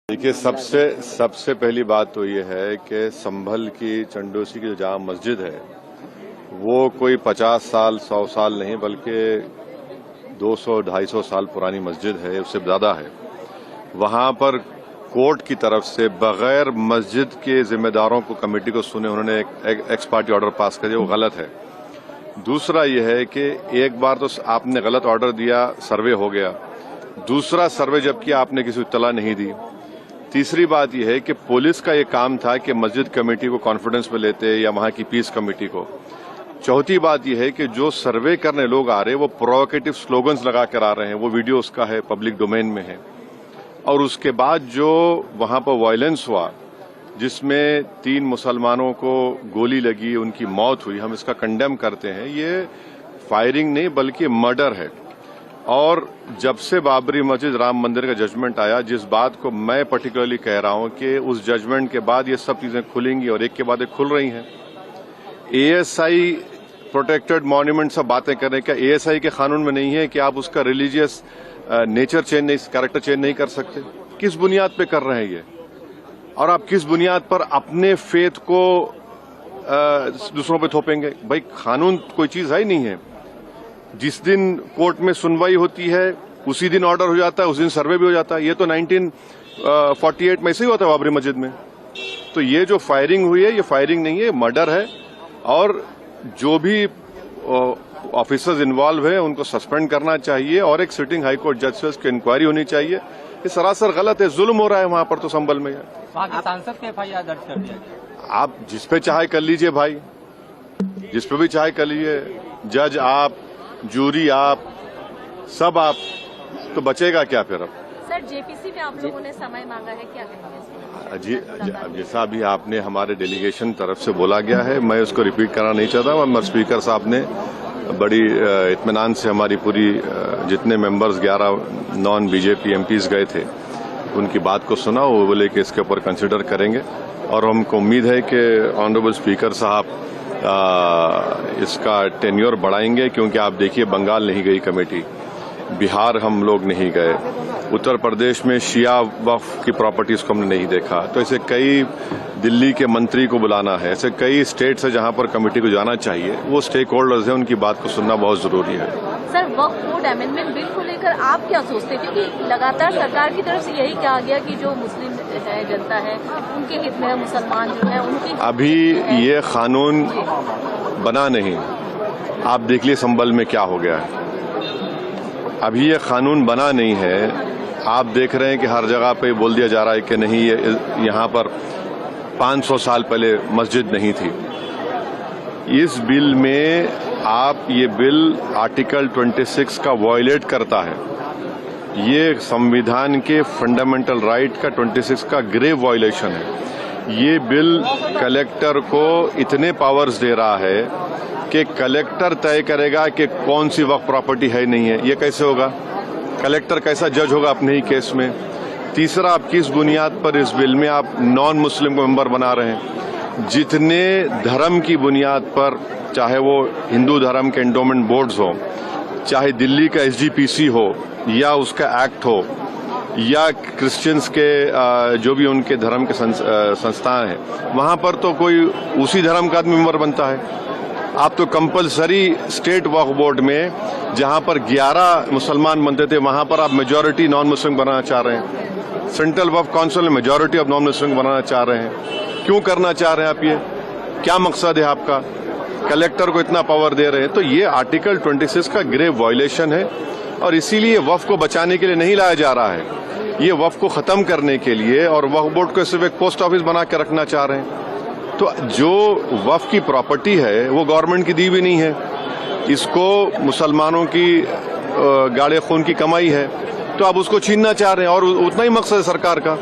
देखिए, सबसे पहली बात तो ये है कि संभल की चंडोसी की जो जामा मस्जिद है वो कोई 50 साल 100 साल नहीं बल्कि 200-250 साल पुरानी मस्जिद है, उससे ज्यादा है। वहां पर कोर्ट की तरफ से बगैर मस्जिद के जिम्मेदारों को, कमेटी को सुने उन्होंने एक एक्स पार्टी ऑर्डर पास कर दिया, वो गलत है। दूसरा ये है कि एक बार तो आपने गलत ऑर्डर दिया, सर्वे हो गया। दूसरा सर्वे जब किया आपने किसी को इत्तला नहीं दी। तीसरी बात यह है कि पुलिस का ये काम था कि मस्जिद कमेटी को कॉन्फिडेंस में लेते या वहां की पीस कमेटी को। चौथी बात यह है कि जो सर्वे करने लोग आ रहे हैं वो प्रोवोकेटिव स्लोगन्स लगा कर आ रहे हैं, वो वीडियो उसका है, पब्लिक डोमेन में है। और उसके बाद जो वहां पर वायलेंस हुआ जिसमें 3 मुसलमानों को गोली लगी, उनकी मौत हुई, हम इसका कंडेम करते हैं। ये फायरिंग नहीं बल्कि मर्डर है। और जब से बाबरी मस्जिद राम मंदिर का जजमेंट आया, जिस बात को मैं पर्टिकुलरली कह रहा हूं कि उस जजमेंट के बाद ये सब चीजें खुलेंगी और एक के बाद एक खुल रही हैं। एएसआई प्रोटेक्टेड मॉन्यूमेंट सब बातें कर रहे हैं, क्या एएसआई के कानून में नहीं है कि आप उसका रिलीजियस नेचर चेंज नहीं, कैरेक्टर चेंज नहीं कर सकते? किस बुनियाद पे कर रहे हैं ये? और आप किस बुनियाद पर अपने फेथ को दूसरों पे थोपेंगे? भाई, कानून कोई चीज है ही नहीं है। जिस दिन कोर्ट में सुनवाई होती है उसी दिन ऑर्डर हो जाता है, उस दिन सर्वे भी हो जाता है। ये तो 1948 में ऐसे ही हुआ था बाबरी मस्जिद में। तो ये जो फायरिंग हुई है ये फायरिंग नहीं है, मर्डर है। और जो भी ऑफिसर्स इन्वॉल्व है उनको सस्पेंड करना चाहिए और एक सिटिंग हाईकोर्ट जज से उसकी इंक्वायरी होनी चाहिए। ये सरासर गलत है, जुल्म हो रहा है वहां पर। तो संभल में सांसद के एफआईआर दर्ज कर दिया। आप जिस पे चाहे कर लीजिए भाई, जिस पे भी चाहे कर लीजिए। जज आप, जूरी आप, सब आप, तो बचेगा क्या फिर? अब सर, जेपीसी में आप लोगों ने समय मांगा है, क्या कहेंगे? जी, जैसा अभी आपने हमारे डेलीगेशन तरफ से बोला गया है, मैं उसको रिपीट करना नहीं चाहता। मगर स्पीकर साहब ने बड़ी इत्मीनान से हमारी पूरी जितने मेंबर्स 11 नॉन बीजेपी एमपीज गए थे उनकी बात को सुना। वो बोले कि इसके ऊपर कंसिडर करेंगे और हमको उम्मीद है कि ऑनरेबल स्पीकर साहब इसका टेन्योर बढ़ाएंगे। क्योंकि आप देखिए, बंगाल नहीं गई कमेटी, बिहार हम लोग नहीं गए, उत्तर प्रदेश में शिया वक्फ की प्रॉपर्टीज को हमने नहीं देखा। तो ऐसे कई, दिल्ली के मंत्री को बुलाना है, ऐसे कई स्टेट्स है जहां पर कमेटी को जाना चाहिए। वो स्टेक होल्डर्स हैं, उनकी बात को सुनना बहुत जरूरी है। सर, वक्फ बोर्ड अमेंडमेंट बिल को लेकर आप क्या सोचते हैं? क्योंकि लगातार सरकार की तरफ से यही कहा गया कि जो मुस्लिम है, जनता है, उनके हित में, मुसलमान जो है उनकी। अभी ये कानून बना नहीं, आप देख लिए संभल में क्या हो गया है। अभी ये कानून बना नहीं है। आप देख रहे हैं कि हर जगह पे बोल दिया जा रहा है कि नहीं, ये यहाँ पर 500 साल पहले मस्जिद नहीं थी। इस बिल में ये बिल आर्टिकल 26 का वायलेट करता है। ये संविधान के फंडामेंटल राइट का 26 का ग्रेव वायलेशन है। ये बिल कलेक्टर को इतने पावर्स दे रहा है कि कलेक्टर तय करेगा कि कौन सी वक्फ प्रॉपर्टी है नहीं है। ये कैसे होगा? कलेक्टर कैसा जज होगा अपने ही केस में? तीसरा, आप किस बुनियाद पर इस बिल में आप नॉन मुस्लिम को मेंबर बना रहे हैं? जितने धर्म की बुनियाद पर, चाहे वो हिंदू धर्म के एंडोमेंट बोर्ड्स हो, चाहे दिल्ली का एसजीपीसी हो या उसका एक्ट हो, या क्रिश्चियंस के जो भी उनके धर्म के संस्थान हैं, वहां पर तो कोई उसी धर्म का आदमी मेंबर बनता है। आप तो कंपलसरी स्टेट वक्फ बोर्ड में जहां पर 11 मुसलमान बनते थे, वहां पर आप मेजॉरिटी नॉन मुस्लिम बनाना चाह रहे हैं। सेंट्रल वक्फ काउंसिल में मेजॉरिटी ऑफ नॉन मुस्लिम बनाना चाह रहे हैं। क्यों करना चाह रहे हैं आप? ये क्या मकसद है आपका? कलेक्टर को इतना पावर दे रहे हैं। तो ये आर्टिकल 26 का ग्रेव वायलेशन है और इसीलिए वक्फ को बचाने के लिए नहीं लाया जा रहा है। ये वक्फ को खत्म करने के लिए, और वक्फ बोर्ड को सिर्फ एक पोस्ट ऑफिस बना के रखना चाह रहे हैं। तो जो वक्फ की प्रॉपर्टी है वो गवर्नमेंट की दी भी नहीं है, इसको मुसलमानों की गाड़े खून की कमाई है, तो आप उसको छीनना चाह रहे हैं। और उतना ही मकसद है सरकार का।